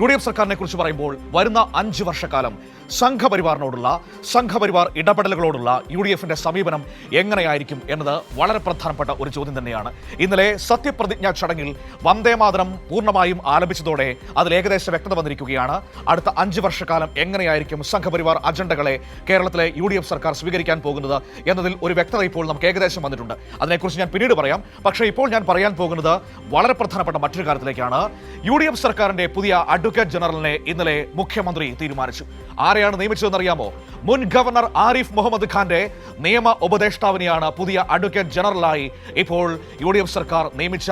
UDF സർക്കാരിനെ കുറിച്ച് പറയുമ്പോൾ വരുന്ന 5 വർഷക്കാലം സംഘപരിവാർ ഇടപെടലുകളോടുള്ള UDFന്റെ സമീപനം എങ്ങനെയായിരിക്കും എന്നത് വളരെ പ്രധാനപ്പെട്ട ഒരു ചോദ്യം തന്നെയാണ്. ഇന്നലെ സത്യപ്രതിജ്ഞാ ചടങ്ങിൽ വന്ദേമാതരം പൂർണ്ണമായും ആലപിച്ചതോടെ അതിൽ ഏകദേശ വ്യക്തത വന്നിരിക്കുകയാണ്. അടുത്ത 5 വർഷക്കാലം എങ്ങനെയായിരിക്കും സംഘപരിവാർ അജണ്ടകളെ കേരളത്തിലെ UDF സർക്കാർ സ്വീകരിക്കാൻ പോകുന്നത് എന്നതിൽ ഒരു വ്യക്തത ഇപ്പോൾ നമുക്ക് ഏകദേശം വന്നിട്ടുണ്ട്. അതിനെക്കുറിച്ച് ഞാൻ പിന്നീട് പറയാം. പക്ഷേ ഇപ്പോൾ ഞാൻ പറയാൻ പോകുന്നത് വളരെ പ്രധാനപ്പെട്ട മറ്റൊരു കാര്യത്തിലേക്കാണ്. UDF സർക്കാരിന്റെ പുതിയ അഡ്വക്കേറ്റ് ജനറലിനെ ഇന്നലെ മുഖ്യമന്ത്രി തീരുമാനിച്ചു. ആരെയാണ് നിയമിച്ചതെന്നറിയാമോ? മുൻ ഗവർണർ ആരിഫ് മുഹമ്മദ് ഖാന്റെ നിയമ ഉപദേഷ്ടാവിനെയാണ് പുതിയ അഡ്വക്കേറ്റ് ജനറലായി ഇപ്പോൾ UDF സർക്കാർ നിയമിച്ച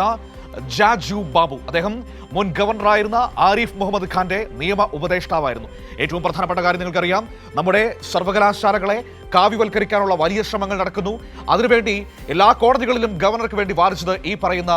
ജാജു ബാബു. അദ്ദേഹം മുൻ ഗവർണറായിരുന്ന ആരിഫ് മുഹമ്മദ് ഖാന്റെ നിയമ ഉപദേഷ്ടാവായിരുന്നു. ഏറ്റവും പ്രധാനപ്പെട്ട കാര്യം നിങ്ങൾക്കറിയാം, നമ്മുടെ സർവകലാശാലകളെ കാവ്യവൽക്കരിക്കാനുള്ള വലിയ ശ്രമങ്ങൾ നടക്കുന്നു. അതിനുവേണ്ടി എല്ലാ കോടതികളിലും ഗവർണർക്ക് വേണ്ടി വാദിച്ചത് ഈ പറയുന്ന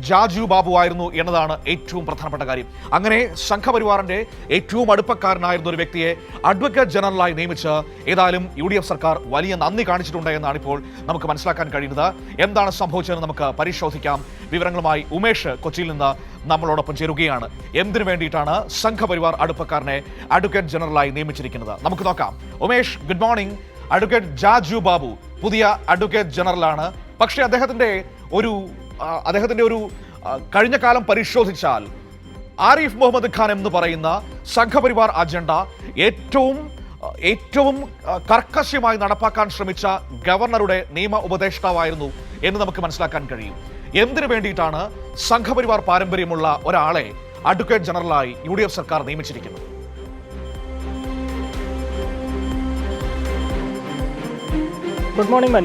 ജാജു ബാബു ആയിരുന്നു എന്നതാണ് ഏറ്റവും പ്രധാനപ്പെട്ട കാര്യം. അങ്ങനെ സംഘപരിവാറിന്റെ ഏറ്റവും അടുപ്പക്കാരനായിരുന്ന ഒരു വ്യക്തിയെ അഡ്വക്കേറ്റ് ജനറലായി നിയമിച്ച് ഏതായാലും UDF സർക്കാർ വലിയ നന്ദി കാണിച്ചിട്ടുണ്ട് എന്നാണ് ഇപ്പോൾ നമുക്ക് മനസ്സിലാക്കാൻ കഴിയുന്നത്. എന്താണ് സംഭവിച്ചതെന്ന് നമുക്ക് പരിശോധിക്കാം. വിവരങ്ങളുമായി ഉമേഷ് കൊച്ചിയിൽ നിന്ന് നമ്മളോടൊപ്പം ചേരുകയാണ്. എന്തിനു വേണ്ടിയിട്ടാണ് സംഘപരിവാർ അടുപ്പക്കാരനെ അഡ്വക്കേറ്റ് ജനറലായി നിയമിച്ചിരിക്കുന്നത്? നമുക്ക് നോക്കാം. Umesh, good morning. Advocate Jaju Babu പുതിയ അഡ്വക്കേറ്റ് ജനറലാണ്. പക്ഷേ അദ്ദേഹത്തിന്റെ ഒരു കഴിഞ്ഞ കാലം പരിശോധിച്ചാൽ ആരിഫ് മുഹമ്മദ് ഖാൻ എന്ന് പറയുന്ന സംഘപരിവാർ അജണ്ട ഏറ്റവും കർക്കശമായി നടപ്പാക്കാൻ ശ്രമിച്ച ഗവർണറുടെ നിയമ ഉപദേഷ്ടാവായിരുന്നു എന്ന് നമുക്ക് മനസ്സിലാക്കാൻ കഴിയും. എന്തിനു വേണ്ടിയിട്ടാണ് സംഘപരിവാർ പാരമ്പര്യമുള്ള ഒരാളെ അഡ്വക്കേറ്റ് ജനറലായി UDF സർക്കാർ നിയമിച്ചിരിക്കുന്നത്? ഗുഡ് മോർണിംഗ്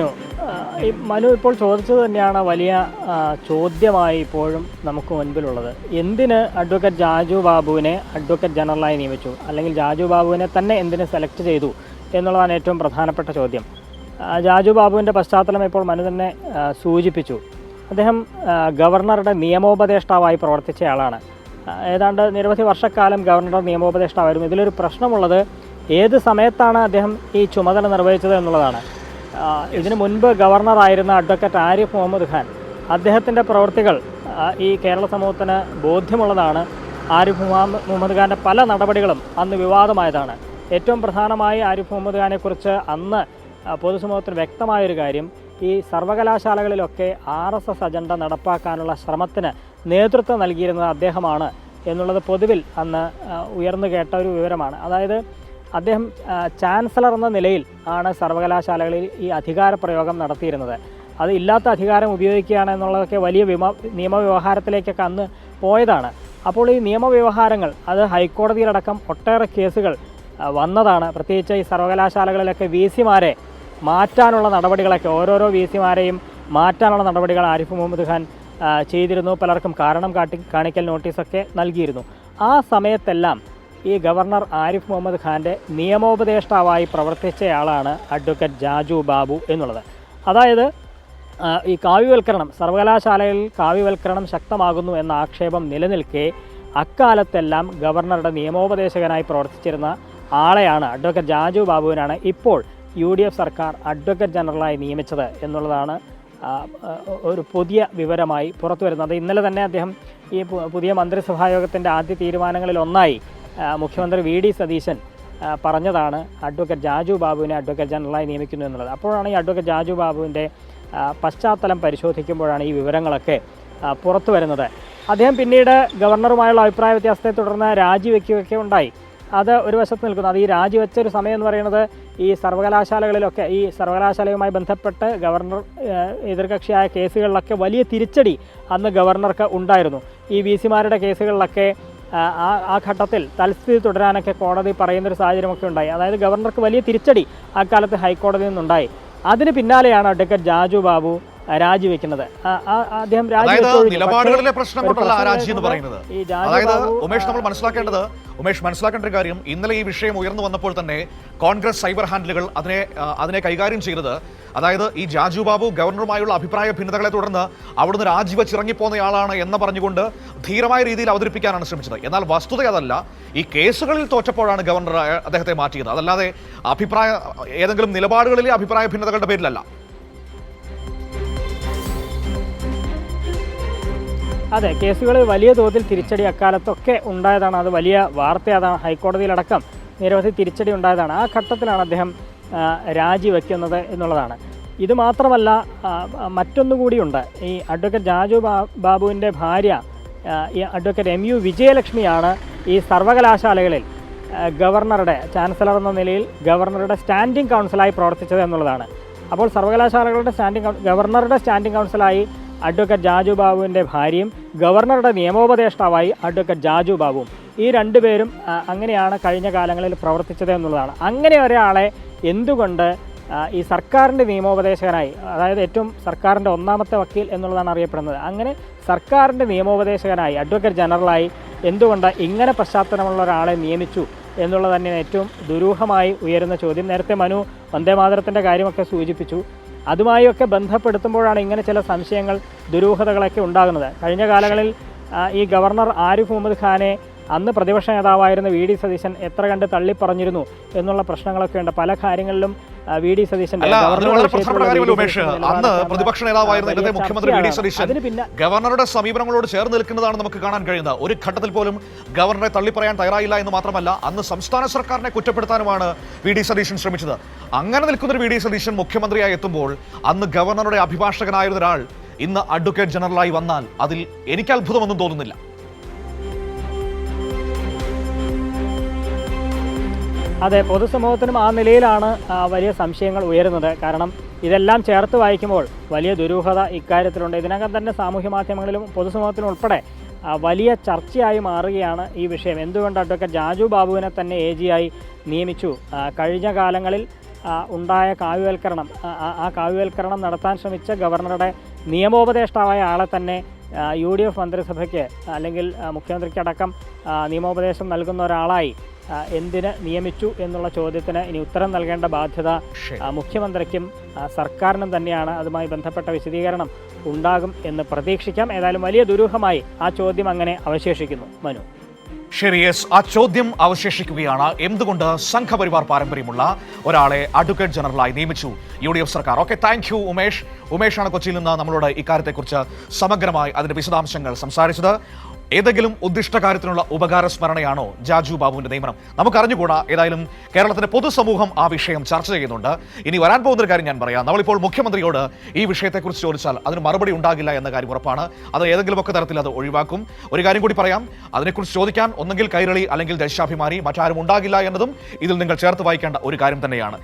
മനു ഇപ്പോൾ ചോദിച്ചത് തന്നെയാണ് വലിയ ചോദ്യമായി ഇപ്പോഴും നമുക്ക് മുൻപിലുള്ളത്. എന്തിന് അഡ്വക്കേറ്റ് ജാജു ബാബുവിനെ അഡ്വക്കേറ്റ് ജനറലായി നിയമിച്ചു, അല്ലെങ്കിൽ ജാജു ബാബുവിനെ തന്നെ എന്തിന് സെലക്ട് ചെയ്തു എന്നുള്ളതാണ് ഏറ്റവും പ്രധാനപ്പെട്ട ചോദ്യം. ജാജു ബാബുവിൻ്റെ പശ്ചാത്തലം ഇപ്പോൾ മനു തന്നെ സൂചിപ്പിച്ചു. അദ്ദേഹം ഗവർണറുടെ നിയമോപദേഷ്ടാവായി പ്രവർത്തിച്ചയാളാണ്. ഏതാണ്ട് നിരവധി വർഷക്കാലം ഗവർണറുടെ നിയമോപദേഷ്ടാവായിരുന്നു. ഇതിലൊരു പ്രശ്നമുള്ളത് ഏത് സമയത്താണ് അദ്ദേഹം ഈ ചുമതല നിർവഹിച്ചത് എന്നുള്ളതാണ്. ഇതിനു മുൻപ് ഗവർണറായിരുന്ന അഡ്വക്കേറ്റ് ആരിഫ് മുഹമ്മദ് ഖാൻ, അദ്ദേഹത്തിൻ്റെ പ്രവൃത്തികൾ ഈ കേരള സമൂഹത്തിന് ബോധ്യമുള്ളതാണ്. ആരിഫ് മുഹമ്മദ് ഖാൻ്റെ പല നടപടികളും അന്ന് വിവാദമായതാണ്. ഏറ്റവും പ്രധാനമായി ആരിഫ് മുഹമ്മദ് ഖാനെക്കുറിച്ച് അന്ന് പൊതുസമൂഹത്തിന് വ്യക്തമായൊരു കാര്യം, ഈ സർവകലാശാലകളിലൊക്കെ RSS അജണ്ട നടപ്പാക്കാനുള്ള ശ്രമത്തിന് നേതൃത്വം നൽകിയിരുന്നത് അദ്ദേഹമാണ് എന്നുള്ളത് പൊതുവിൽ അന്ന് ഉയർന്നു കേട്ട ഒരു വിവരമാണ്. അതായത് അദ്ദേഹം ചാൻസലർ എന്ന നിലയിൽ ആണ് സർവകലാശാലകളിൽ ഈ അധികാര പ്രയോഗം നടത്തിയിരുന്നത്. അത് ഇല്ലാത്ത അധികാരം ഉപയോഗിക്കുകയാണ് എന്നുള്ളതൊക്കെ വലിയ നിയമവ്യവഹാരത്തിലേക്കൊക്കെ അന്ന് പോയതാണ്. അപ്പോൾ ഈ നിയമവ്യവഹാരങ്ങൾ അത് ഹൈക്കോടതിയിലടക്കം ഒട്ടേറെ കേസുകൾ വന്നതാണ്. പ്രത്യേകിച്ച് ഈ സർവകലാശാലകളിലൊക്കെ VC-മാരെ മാറ്റാനുള്ള നടപടികളൊക്കെ, ഓരോരോ VC-മാരെയും മാറ്റാനുള്ള നടപടികൾ ആരിഫ് മുഹമ്മദ് ഖാൻ ചെയ്തിരുന്നു. പലർക്കും കാരണം കാണിക്കൽ നോട്ടീസൊക്കെ നൽകിയിരുന്നു. ആ സമയത്തെല്ലാം ഈ ഗവർണർ ആരിഫ് മുഹമ്മദ് ഖാൻ്റെ നിയമോപദേഷ്ടാവായി പ്രവർത്തിച്ചയാളാണ് അഡ്വക്കേറ്റ് ജാജു ബാബു എന്നുള്ളത്. അതായത് ഈ കാവ്യവൽക്കരണം, സർവകലാശാലയിൽ കാവ്യവൽക്കരണം ശക്തമാകുന്നു എന്ന ആക്ഷേപം നിലനിൽക്കെ അക്കാലത്തെല്ലാം ഗവർണറുടെ നിയമോപദേശകനായി പ്രവർത്തിച്ചിരുന്ന ആളെയാണ്, അഡ്വക്കേറ്റ് ജാജു ബാബുവിനാണ് ഇപ്പോൾ UDF സർക്കാർ അഡ്വക്കേറ്റ് ജനറലായി നിയമിച്ചത് എന്നുള്ളതാണ് ഒരു പുതിയ വിവരമായി പുറത്തു വരുന്നത്. ഇന്നലെ തന്നെ അദ്ദേഹം ഈ പുതിയ മന്ത്രിസഭായോഗത്തിൻ്റെ ആദ്യ തീരുമാനങ്ങളിലൊന്നായി മുഖ്യമന്ത്രി VD സതീശൻ പറഞ്ഞതാണ് അഡ്വക്കേറ്റ് ജാജു ബാബുവിനെ അഡ്വക്കേറ്റ് ജനറലായി നിയമിക്കുന്നു എന്നുള്ളത്. അപ്പോഴാണ് ഈ അഡ്വക്കേറ്റ് ജാജു ബാബുവിൻ്റെ പശ്ചാത്തലം പരിശോധിക്കുമ്പോഴാണ് ഈ വിവരങ്ങളൊക്കെ പുറത്തു വരുന്നത്. അദ്ദേഹം പിന്നീട് ഗവർണറുമായുള്ള അഭിപ്രായ വ്യത്യാസത്തെ തുടർന്ന് രാജിവെക്കുകയൊക്കെ ഉണ്ടായി. അത് ഒരു വശത്ത് നിൽക്കുന്നു. അത് ഈ രാജിവെച്ചൊരു സമയം എന്ന് പറയുന്നത് ഈ സർവകലാശാലകളിലൊക്കെ, ഈ സർവകലാശാലയുമായി ബന്ധപ്പെട്ട് ഗവർണർ എതിർകക്ഷിയായ കേസുകളിലൊക്കെ വലിയ തിരിച്ചടി അന്ന് ഗവർണർക്ക് ഉണ്ടായിരുന്നു. ഈ VC-മാരുടെ കേസുകളിലൊക്കെ ആ ഘട്ടത്തിൽ തൽസ്ഥിതി തുടരാനൊക്കെ കോടതി പറയുന്നൊരു സാഹചര്യമൊക്കെ ഉണ്ടായി. അതായത് ഗവർണർക്ക് വലിയ തിരിച്ചടി അക്കാലത്ത് ഹൈക്കോടതിയിൽ നിന്നുണ്ടായി. അതിന് പിന്നാലെയാണ് അഡ്വക്കേറ്റ് ജാജു ബാബു രാജിവെക്കുന്നത്. അദ്ദേഹം നിലപാടുകളിലെ പ്രശ്നം കൊണ്ടല്ല രാജി എന്ന് പറയുന്നത്. അതായത് ഉമേഷ് മനസ്സിലാക്കേണ്ട ഒരു കാര്യം, ഇന്നലെ ഈ വിഷയം ഉയർന്നു വന്നപ്പോൾ തന്നെ കോൺഗ്രസ് സൈബർ ഹാൻഡിലുകൾ അതിനെ കൈകാര്യം ചെയ്തത്, അതായത് ഈ ജാജു ബാബു ഗവർണറുമായുള്ള അഭിപ്രായ ഭിന്നതകളെ തുടർന്ന് അവിടുന്ന് രാജിവെച്ചിറങ്ങിപ്പോന്നയാളാണ് എന്ന് പറഞ്ഞുകൊണ്ട് ധീരമായ രീതിയിൽ അവതരിപ്പിക്കാനാണ് ശ്രമിച്ചത്. എന്നാൽ വസ്തുത അതല്ല. ഈ കേസുകളിൽ തോറ്റപ്പോഴാണ് ഗവർണർ അദ്ദേഹത്തെ മാറ്റിയത്. അതല്ലാതെ ഏതെങ്കിലും നിലപാടുകളിലെ അഭിപ്രായ ഭിന്നതകളുടെ പേരിലല്ല. അതെ, കേസുകളിൽ വലിയ തോതിൽ തിരിച്ചടി അക്കാലത്തൊക്കെ ഉണ്ടായതാണ്. അത് വലിയ വാർത്തയാണ്. ഹൈക്കോടതിയിലടക്കം നിരവധി തിരിച്ചടി ഉണ്ടായതാണ്. ആ ഘട്ടത്തിലാണ് അദ്ദേഹം രാജിവെക്കുന്നത് എന്നുള്ളതാണ്. ഇത് മാത്രമല്ല, മറ്റൊന്നുകൂടിയുണ്ട്. ഈ അഡ്വക്കേറ്റ് ജാജു ബാബുവിൻ്റെ ഭാര്യ ഈ അഡ്വക്കേറ്റ് MU വിജയലക്ഷ്മിയാണ് ഈ സർവകലാശാലകളിൽ ഗവർണറുടെ ചാൻസലർ എന്ന നിലയിൽ ഗവർണറുടെ സ്റ്റാൻഡിംഗ് കൗൺസിലായി പ്രവർത്തിച്ചത് എന്നുള്ളതാണ്. അപ്പോൾ സർവകലാശാലകളുടെ ഗവർണറുടെ സ്റ്റാൻഡിംഗ് കൗൺസിലായി അഡ്വക്കേറ്റ് ജാജു ബാബുവിൻ്റെ ഭാര്യയും ഗവർണറുടെ നിയമോപദേഷ്ടാവായി അഡ്വക്കേറ്റ് ജാജു ബാബുവും, ഈ രണ്ടുപേരും അങ്ങനെയാണ് കഴിഞ്ഞ കാലങ്ങളിൽ പ്രവർത്തിച്ചത് എന്നുള്ളതാണ്. അങ്ങനെ ഒരാളെ എന്തുകൊണ്ട് ഈ സർക്കാരിൻ്റെ നിയമോപദേശകനായി, അതായത് ഏറ്റവും സർക്കാരിൻ്റെ ഒന്നാമത്തെ വക്കീൽ എന്നുള്ളതാണ് അറിയപ്പെടുന്നത്, അങ്ങനെ സർക്കാരിൻ്റെ നിയമോപദേശകനായി അഡ്വക്കേറ്റ് ജനറലായി എന്തുകൊണ്ട് ഇങ്ങനെ പശ്ചാത്തലമുള്ള ഒരാളെ നിയമിച്ചു എന്നുള്ളത് തന്നെയാണ് ഏറ്റവും ദുരൂഹമായി ഉയരുന്ന ചോദ്യം. നേരത്തെ മനു വന്ദേമാതരത്തിൻ്റെ കാര്യമൊക്കെ സൂചിപ്പിച്ചു. അതുമായൊക്കെ ബന്ധപ്പെടുത്തുമ്പോഴാണ് ഇങ്ങനെ ചില സംശയങ്ങൾ, ദുരൂഹതകളൊക്കെ ഉണ്ടാകുന്നത്. കഴിഞ്ഞ കാലങ്ങളിൽ ഈ ഗവർണർ ആരിഫ് മുഹമ്മദ് ഖാനെ അന്ന് പ്രതിപക്ഷ നേതാവായിരുന്ന VD സതീശൻ എത്ര കണ്ട് തള്ളിപ്പറഞ്ഞിരുന്നു എന്നുള്ള പ്രശ്നങ്ങളൊക്കെ ഉണ്ട്. പല കാര്യങ്ങളിലും VD സതീശൻ അന്ന് പ്രതിപക്ഷ നേതാവായിരുന്ന ഇന്നത്തെ മുഖ്യമന്ത്രി VD സതീശൻ ഗവർണറുടെ സമീപനങ്ങളോട് ചേർന്ന് നിൽക്കുന്നതാണ് നമുക്ക് കാണാൻ കഴിയുന്നത്. ഒരു ഘട്ടത്തിൽ പോലും ഗവർണറെ തള്ളിപ്പറയാൻ തയ്യാറായില്ല എന്ന് മാത്രമല്ല, അന്ന് സംസ്ഥാന സർക്കാരിനെ കുറ്റപ്പെടുത്താനുമാണ് VD സതീശൻ ശ്രമിച്ചത്. അങ്ങനെ നിൽക്കുന്നൊരു VD സതീശൻ മുഖ്യമന്ത്രിയായി എത്തുമ്പോൾ അന്ന് ഗവർണറുടെ അഭിഭാഷകനായിരുന്ന ഒരാൾ ഇന്ന് അഡ്വക്കേറ്റ് ജനറലായി വന്നാൽ അതിൽ എനിക്ക് അത്ഭുതമൊന്നും തോന്നുന്നില്ല. അതെ, പൊതുസമൂഹത്തിനും ആ നിലയിലാണ് വലിയ സംശയങ്ങൾ ഉയരുന്നത്. കാരണം ഇതെല്ലാം ചേർത്ത് വായിക്കുമ്പോൾ വലിയ ദുരൂഹത ഇക്കാര്യത്തിലുണ്ട്. ഇതിനകം തന്നെ സാമൂഹ്യ മാധ്യമങ്ങളിലും പൊതുസമൂഹത്തിനും ഉൾപ്പെടെ വലിയ ചർച്ചയായി മാറുകയാണ് ഈ വിഷയം. എന്തുകൊണ്ട് അഡ്വക്കേറ്റ് ജാജു ബാബുവിനെ തന്നെ AG ആയി നിയമിച്ചു? കഴിഞ്ഞ കാലങ്ങളിൽ ഉണ്ടായ കാവ്യവൽക്കരണം, ആ കാവ്യവൽക്കരണം നടത്താൻ ശ്രമിച്ച ഗവർണറുടെ നിയമോപദേഷ്ടാവായ ആളെ തന്നെ UDF മന്ത്രിസഭയ്ക്ക് അല്ലെങ്കിൽ മുഖ്യമന്ത്രിക്കടക്കം നിയമോപദേശം നൽകുന്ന ഒരാളായി എന്തിന് നിയമിച്ചു എന്നുള്ള ചോദ്യത്തിന് ഇനി ഉത്തരം നൽകേണ്ട ബാധ്യത മുഖ്യമന്ത്രിക്കും സർക്കാരിനും തന്നെയാണ്. അതുമായി ബന്ധപ്പെട്ട വിശദീകരണം ഉണ്ടാകും എന്ന് പ്രതീക്ഷിക്കാം. ഏതായാലും വലിയ ദുരൂഹമായി ആ ചോദ്യം അങ്ങനെ അവശേഷിക്കുന്നു. മനു, ശരി, യെസ്, ആ ചോദ്യം അവശേഷിക്കുകയാണ്. എന്തുകൊണ്ട് സംഘപരിവാർ പാരമ്പര്യമുള്ള ഒരാളെ അഡ്വക്കേറ്റ് ജനറലായി നിയമിച്ചു UDF സർക്കാർ? Okay, thank you Umesh. ഉമേഷാണ് കൊച്ചിയിൽ നിന്ന് നമ്മളോട് ഇക്കാര്യത്തെക്കുറിച്ച് സമഗ്രമായി അതിന്റെ വിശദാംശങ്ങൾ സംസാരിച്ചത്. ഏതെങ്കിലും ഉദ്ദിഷ്ട കാര്യത്തിനുള്ള ഉപകാര സ്മരണയാണോ ജാജു ബാബുവിന്റെ നിയമനം? നമുക്കറിഞ്ഞുകൂടാ. ഏതായാലും കേരളത്തിന്റെ പൊതുസമൂഹം ആ വിഷയം ചർച്ച ചെയ്യുന്നുണ്ട്. ഇനി വരാൻ പോകുന്നൊരു കാര്യം ഞാൻ പറയാം. നമ്മളിപ്പോൾ മുഖ്യമന്ത്രിയോട് ഈ വിഷയത്തെക്കുറിച്ച് ചോദിച്ചാൽ അതിന് മറുപടി ഉണ്ടാകില്ല എന്ന കാര്യം ഉറപ്പാണ്. അത് ഏതെങ്കിലുമൊക്കെ തരത്തിൽ അത് ഒഴിവാക്കും. ഒരു കാര്യം കൂടി പറയാം, അതിനെക്കുറിച്ച് ചോദിക്കാൻ ഒന്നെങ്കിൽ കൈരളി അല്ലെങ്കിൽ ദേശാഭിമാനി, മറ്റാരും ഉണ്ടാകില്ല എന്നതും ഇതിൽ നിങ്ങൾ ചേർത്ത് വായിക്കേണ്ട ഒരു കാര്യം തന്നെയാണ്.